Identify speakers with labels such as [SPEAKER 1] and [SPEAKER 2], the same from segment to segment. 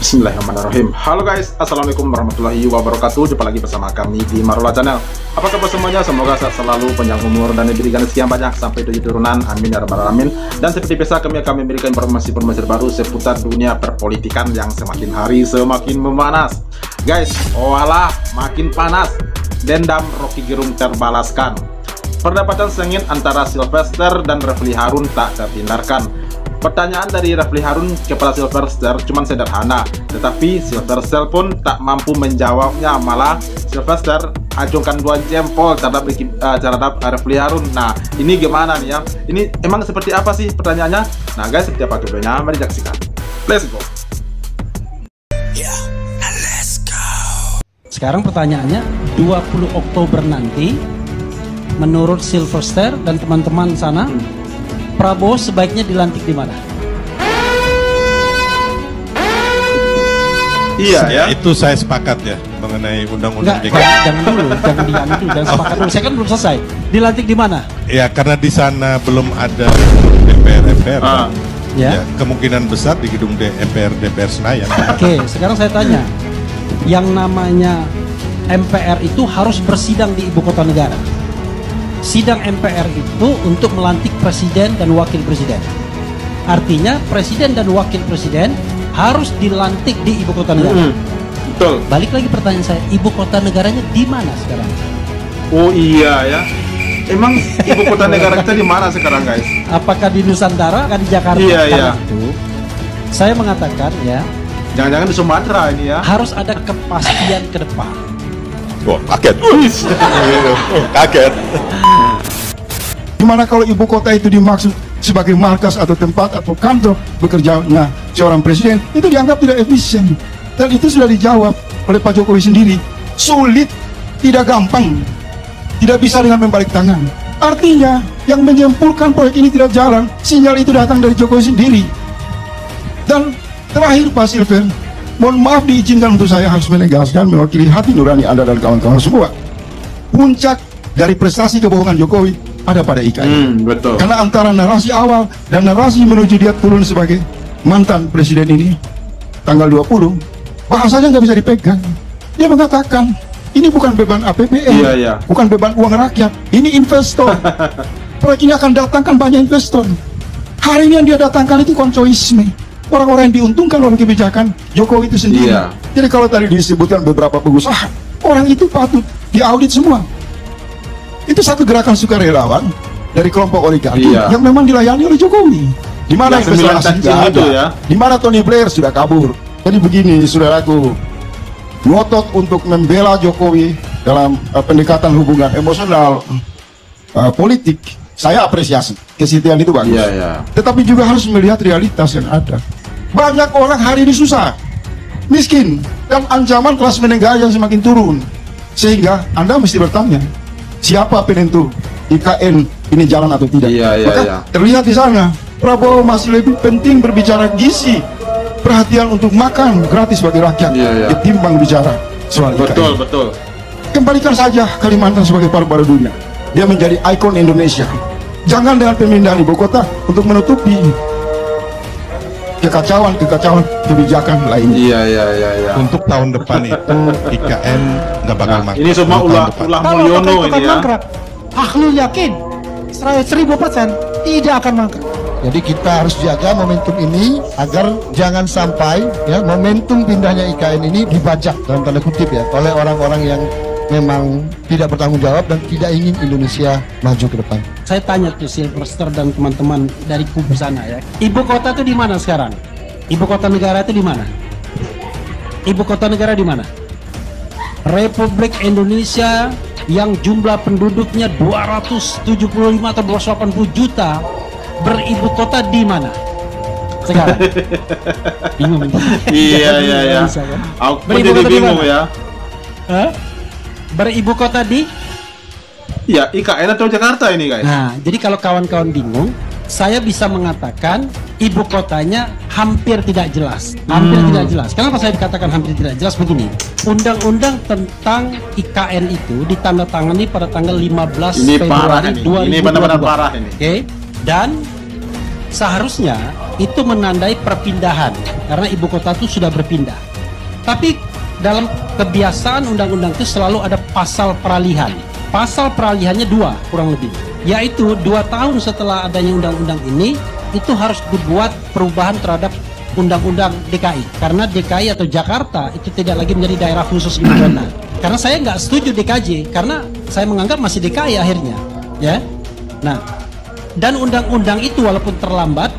[SPEAKER 1] Bismillahirrahmanirrahim. Halo guys, assalamualaikum warahmatullahi wabarakatuh. Jumpa lagi bersama kami di Marula Channel. Apa kabar semuanya? Semoga sehat selalu, panjang umur, dan diberikan sekian banyak sampai 7 turunan. Amin ya rabbal alamin. Dan seperti biasa kami akan memberikan informasi-informasi terbaru seputar dunia perpolitikan yang semakin hari semakin memanas. Guys, walah makin panas. Dendam Rocky Gerung terbalaskan. Perdebatan sengit antara Sylvester dan Refly Harun tak terhindarkan. Pertanyaan dari Refly Harun kepada Sylvester cuma sederhana, tetapi Sylvester pun tak mampu menjawabnya. Malah Sylvester acungkan 2 jempol terhadap Refly Harun. Nah, ini gimana nih ya? Ini emang seperti apa sih pertanyaannya? Nah guys, seperti apa videonya? Mari saksikan. Let's go.
[SPEAKER 2] Sekarang pertanyaannya, 20 Oktober nanti menurut Sylvester dan teman-teman sana, Prabowo sebaiknya dilantik di mana?
[SPEAKER 3] Iya ya, itu saya sepakat ya mengenai undang-undang DKI.
[SPEAKER 2] Jangan dulu, jangan sepakat dulu. Saya kan belum selesai. Dilantik di mana?
[SPEAKER 3] Ya karena di sana belum ada DPR MPR. Ya, kemungkinan besar di gedung DPR Senayan.
[SPEAKER 2] Oke, sekarang saya tanya, yang namanya MPR itu harus bersidang di ibu kota negara. Sidang MPR itu untuk melantik presiden dan wakil presiden. Artinya presiden dan wakil presiden harus dilantik di ibu kota negara.
[SPEAKER 1] Betul.
[SPEAKER 2] Balik lagi pertanyaan saya, ibu kota negaranya di mana sekarang?
[SPEAKER 1] Oh iya ya. Emang ibu kota negara kita di mana sekarang guys?
[SPEAKER 2] Apakah di Nusantara, di Jakarta?
[SPEAKER 1] Iya, iya.
[SPEAKER 2] Itu, saya mengatakan ya,
[SPEAKER 1] jangan-jangan di Sumatera ini ya.
[SPEAKER 2] harus ada kepastian ke depan.
[SPEAKER 3] Wah, kaget. Kaget.
[SPEAKER 4] Gimana kalau ibu kota itu dimaksud sebagai markas atau tempat atau kantor bekerjanya seorang presiden, itu dianggap tidak efisien. Dan itu sudah dijawab oleh Pak Jokowi sendiri. Sulit, tidak gampang, tidak bisa dengan membalik tangan. Artinya yang menyimpulkan proyek ini tidak jalan, sinyal itu datang dari Jokowi sendiri. Dan terakhir Pak Silver, mohon maaf diizinkan untuk saya harus menegaskan mewakili hati nurani Anda dan kawan-kawan semua. Puncak dari prestasi kebohongan Jokowi ada pada IKN.
[SPEAKER 1] Betul.
[SPEAKER 4] Karena antara narasi awal dan narasi menuju dia turun sebagai mantan presiden ini tanggal 20, bahasanya nggak bisa dipegang. Dia mengatakan ini bukan beban APBN, bukan beban uang rakyat, ini investor. Proyek ini akan datangkan banyak investor. Hari ini yang dia datangkan itu koncoisme, orang-orang yang diuntungkan oleh kebijakan Jokowi itu sendiri. Jadi kalau tadi disebutkan beberapa pengusaha, orang itu patut diaudit semua. Itu satu gerakan sukarelawan dari kelompok oligarki yang memang dilayani oleh Jokowi. Di mana investasi itu ya? Di mana Tony Blair sudah kabur. Jadi begini, saudaraku, ngotot untuk membela Jokowi dalam pendekatan hubungan emosional politik, saya apresiasi. Kesetiaan itu bagus. Tetapi juga harus melihat realitas yang ada. Banyak orang hari ini susah, miskin, dan ancaman kelas menengah yang semakin turun. Sehingga Anda mesti bertanya, siapa penentu IKN ini jalan atau tidak? Maka terlihat di sana Prabowo masih lebih penting berbicara gizi, perhatian untuk makan gratis bagi rakyat, ketimbang bicara soal IKN.
[SPEAKER 1] Betul.
[SPEAKER 4] Kembalikan saja Kalimantan sebagai paru-paru dunia. Dia menjadi ikon Indonesia. Jangan dengan pemindahan ibu kota untuk menutupi kekacauan kebijakan lainnya.
[SPEAKER 3] Untuk tahun depan itu IKN nggak bakal mangkrak.
[SPEAKER 1] Ini semua ulah Mulyono ini ya.
[SPEAKER 5] Ahlul yakin 1000% tidak akan mangkrak.
[SPEAKER 6] Jadi kita harus jaga momentum ini agar jangan sampai ya momentum pindahnya IKN ini dibajak dalam tanda kutip ya oleh orang-orang yang memang tidak bertanggung jawab dan tidak ingin Indonesia maju ke depan.
[SPEAKER 2] Saya tanya tuh Sylvester dan teman-teman dari kubu sana ya. Ibu kota itu di mana sekarang? Ibu kota negara itu di mana? Ibu kota negara di mana? Republik Indonesia yang jumlah penduduknya 275 atau 280 juta beribu kota di mana sekarang? Bingung.
[SPEAKER 1] Iya. Aku jadi bingung ya.
[SPEAKER 2] Beribu kota di?
[SPEAKER 1] Ya, IKN atau Jakarta ini guys.
[SPEAKER 2] Nah, jadi kalau kawan-kawan bingung, saya bisa mengatakan ibu kotanya hampir tidak jelas. Kenapa saya katakan hampir tidak jelas? Begini, undang-undang tentang IKN itu ditandatangani pada tanggal 15 Februari 2022.
[SPEAKER 1] Ini benar-benar parah ini.
[SPEAKER 2] Oke. Dan seharusnya itu menandai perpindahan karena ibu kota itu sudah berpindah. Tapi dalam kebiasaan undang-undang itu selalu ada pasal peralihan. Pasal peralihannya 2 kurang lebih, yaitu 2 tahun setelah adanya undang-undang ini itu harus dibuat perubahan terhadap undang-undang DKI, karena DKI atau Jakarta itu tidak lagi menjadi daerah khusus ibu kota. Karena saya nggak setuju DKJ, karena saya menganggap masih DKI akhirnya, ya. Nah, dan undang-undang itu walaupun terlambat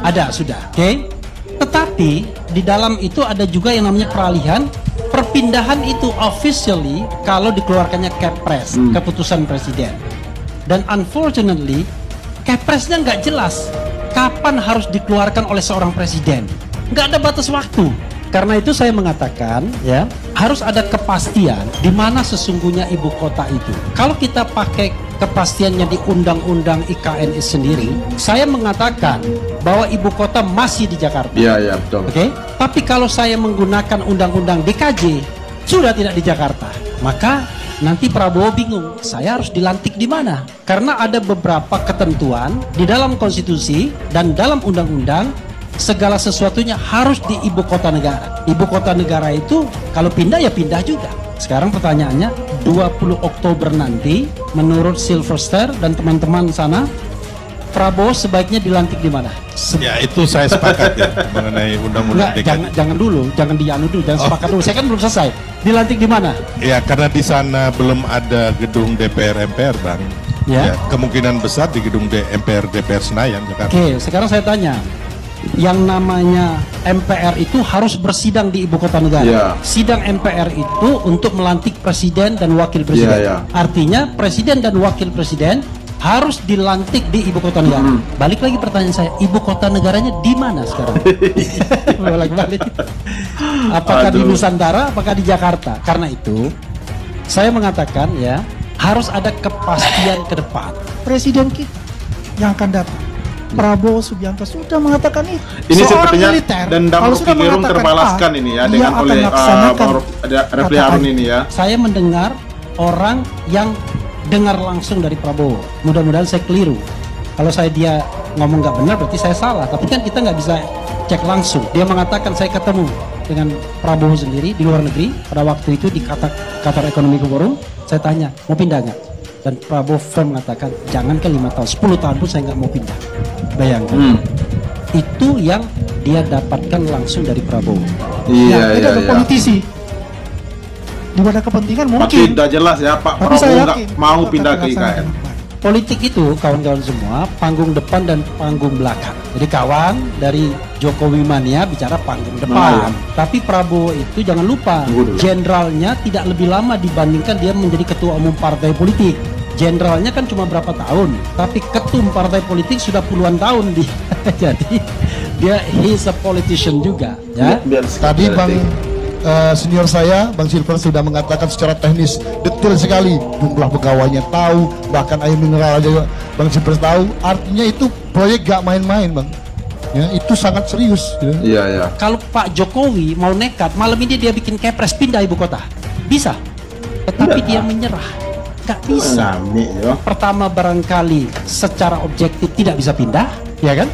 [SPEAKER 2] ada sudah, oke? Tetapi di dalam itu ada juga yang namanya peralihan. Perpindahan itu officially kalau dikeluarkannya Kepres, keputusan presiden. Dan unfortunately Kepresnya nggak jelas kapan harus dikeluarkan oleh seorang presiden. Nggak ada batas waktu. Karena itu saya mengatakan, ya, harus ada kepastian di mana sesungguhnya ibu kota itu. Kalau kita pakai kepastiannya di undang-undang IKN sendiri, saya mengatakan bahwa ibu kota masih di Jakarta.
[SPEAKER 1] Iya, betul.
[SPEAKER 2] Oke? Tapi kalau saya menggunakan undang-undang DKJ sudah tidak di Jakarta, maka nanti Prabowo bingung, saya harus dilantik di mana? Karena ada beberapa ketentuan di dalam konstitusi dan dalam undang-undang, segala sesuatunya harus di ibu kota negara. Ibu kota negara itu kalau pindah ya pindah juga. Sekarang pertanyaannya, 20 Oktober nanti menurut Silverster dan teman-teman sana, Prabowo sebaiknya dilantik di mana?
[SPEAKER 3] Ya itu saya sepakat ya mengenai undang-undang DKI.
[SPEAKER 2] Jangan dulu, jangan dianu dulu, jangan sepakat dulu. Saya kan belum selesai. Dilantik di mana?
[SPEAKER 3] Ya karena di sana belum ada gedung DPR MPR, Bang. Ya, kemungkinan besar di gedung DPR Senayan Jakarta.
[SPEAKER 2] Oke, sekarang saya tanya. Yang namanya MPR itu harus bersidang di ibu kota negara. Sidang MPR itu untuk melantik presiden dan wakil presiden. Artinya presiden dan wakil presiden harus dilantik di ibu kota negara. Balik lagi pertanyaan saya, ibu kota negaranya di mana sekarang? Balik. Apakah di Nusantara, apakah di Jakarta? Karena itu saya mengatakan, ya, harus ada kepastian ke depan.
[SPEAKER 5] Presiden kita yang akan datang, Prabowo Subianto sudah mengatakan itu.
[SPEAKER 1] Ini sepertinya dendam Rocky Gerung terbalaskan ini ya dengan oleh Refli Harun ini ya.
[SPEAKER 2] Saya mendengar orang yang dengar langsung dari Prabowo. Mudah-mudahan saya keliru. Kalau dia ngomong nggak benar berarti saya salah. Tapi kan kita nggak bisa cek langsung. Dia mengatakan saya ketemu dengan Prabowo sendiri di luar negeri pada waktu itu di Qatar Economic Forum. Saya tanya mau pindah nggak? Dan Prabowo firm mengatakan jangan ke 5 tahun, 10 tahun pun saya nggak mau pindah. Bayangkan, itu yang dia dapatkan langsung dari Prabowo.
[SPEAKER 5] Iya. Ada politisi di mana kepentingan mungkin.
[SPEAKER 1] Tidak jelas ya Pak Prabowo nggak mau pindah ke IKN.
[SPEAKER 2] Politik itu kawan-kawan semua panggung depan dan panggung belakang. Jadi kawan dari Jokowi mania bicara panggung depan. Tapi Prabowo itu jangan lupa jenderalnya tidak lebih lama dibandingkan dia menjadi ketua umum partai politik. Jenderalnya kan cuma berapa tahun, tapi ketum partai politik sudah puluhan tahun dia. Jadi dia he's a politician juga. Ya.
[SPEAKER 6] Tadi Bang senior saya, Bang Silver sudah mengatakan secara teknis detail sekali jumlah pegawainya tahu, bahkan air mineral aja Bang Silver tahu. Artinya itu proyek gak main-main, Bang. Ya, itu sangat serius. Ya.
[SPEAKER 1] Iya.
[SPEAKER 2] Kalau Pak Jokowi mau nekat, malam ini dia bikin Kepres pindah ibu kota, bisa. Tetapi dia menyerah. Gak bisa. Pertama barangkali secara objektif tidak bisa pindah, ya kan?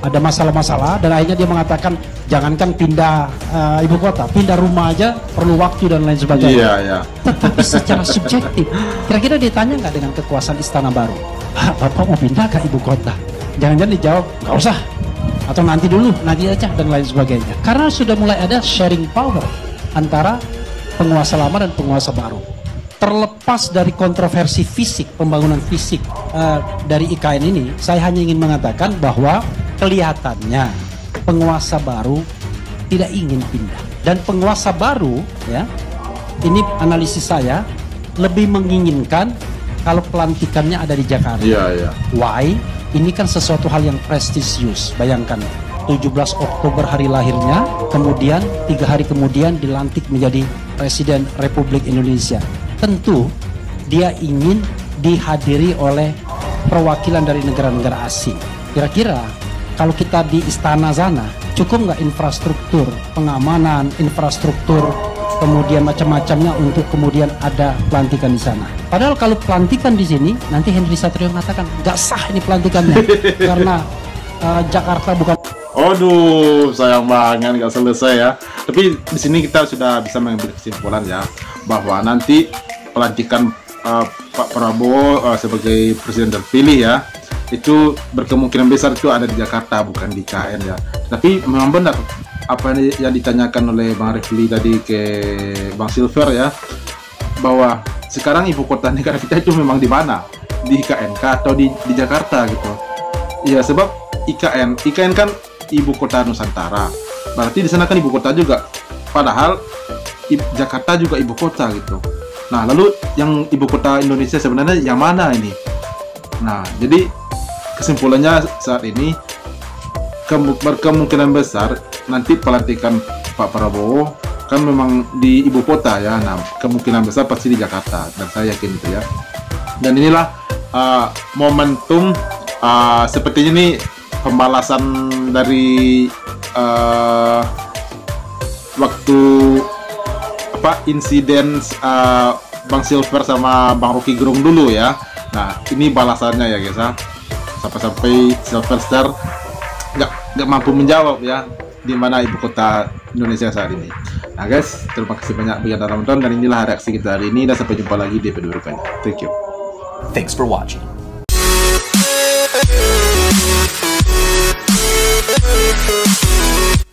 [SPEAKER 2] Ada masalah-masalah dan akhirnya dia mengatakan jangankan pindah ibu kota, pindah rumah aja perlu waktu dan lain sebagainya.
[SPEAKER 1] Iya.
[SPEAKER 2] Tetapi secara subjektif, kira-kira ditanya nggak dengan kekuasaan Istana Baru, Bapak mau pindah ke ibu kota? Jangan-jangan dijawab nggak usah, atau nanti dulu, nanti aja dan lain sebagainya. Karena sudah mulai ada sharing power antara penguasa lama dan penguasa baru. Terlepas dari kontroversi fisik, pembangunan fisik dari IKN ini, saya hanya ingin mengatakan bahwa kelihatannya penguasa baru tidak ingin pindah. Dan penguasa baru, ya, ini analisis saya, lebih menginginkan kalau pelantikannya ada di Jakarta.
[SPEAKER 1] Iya.
[SPEAKER 2] Why? Ini kan sesuatu hal yang prestisius. Bayangkan, 17 Oktober hari lahirnya, kemudian 3 hari kemudian dilantik menjadi Presiden Republik Indonesia. Tentu dia ingin dihadiri oleh perwakilan dari negara-negara asing. Kira-kira kalau kita di istana sana cukup nggak infrastruktur pengamanan, infrastruktur kemudian macam-macamnya untuk kemudian ada pelantikan di sana. Padahal kalau pelantikan di sini nanti Henry Satrio mengatakan nggak sah ini pelantikannya karena Jakarta bukan.
[SPEAKER 1] Aduh, sayang banget nggak selesai ya. Tapi di sini kita sudah bisa mengambil kesimpulan ya, bahwa nanti pelantikan Pak Prabowo sebagai presiden terpilih ya, itu berkemungkinan besar itu ada di Jakarta, bukan di IKN ya. Tapi memang benar apa yang ditanyakan oleh Bang Refli tadi ke Bang Silver ya, bahwa sekarang ibu kota negara kita itu memang di mana? Di IKN atau di Jakarta gitu. Ya, sebab IKN kan ibu kota Nusantara, berarti di sana kan ibu kota juga, padahal Jakarta juga ibu kota gitu. Nah, lalu yang ibu kota Indonesia sebenarnya yang mana ini? Nah, jadi kesimpulannya saat ini berkemungkinan besar nanti pelantikan Pak Prabowo kan memang di ibu kota ya. Nah, kemungkinan besar pasti di Jakarta, dan saya yakin itu ya. Dan inilah momentum sepertinya ini pembalasan dari waktu insiden Bang Silver sama Bang Rocky Gerung dulu ya. Nah, ini balasannya ya guys ya. Sampai Silver nggak mampu menjawab ya di mana ibu kota Indonesia saat ini. Nah guys, terima kasih banyak bagi Anda menonton, dan inilah reaksi kita hari ini, dan sampai jumpa lagi di video berikutnya. Thank you.
[SPEAKER 7] Thanks for watching.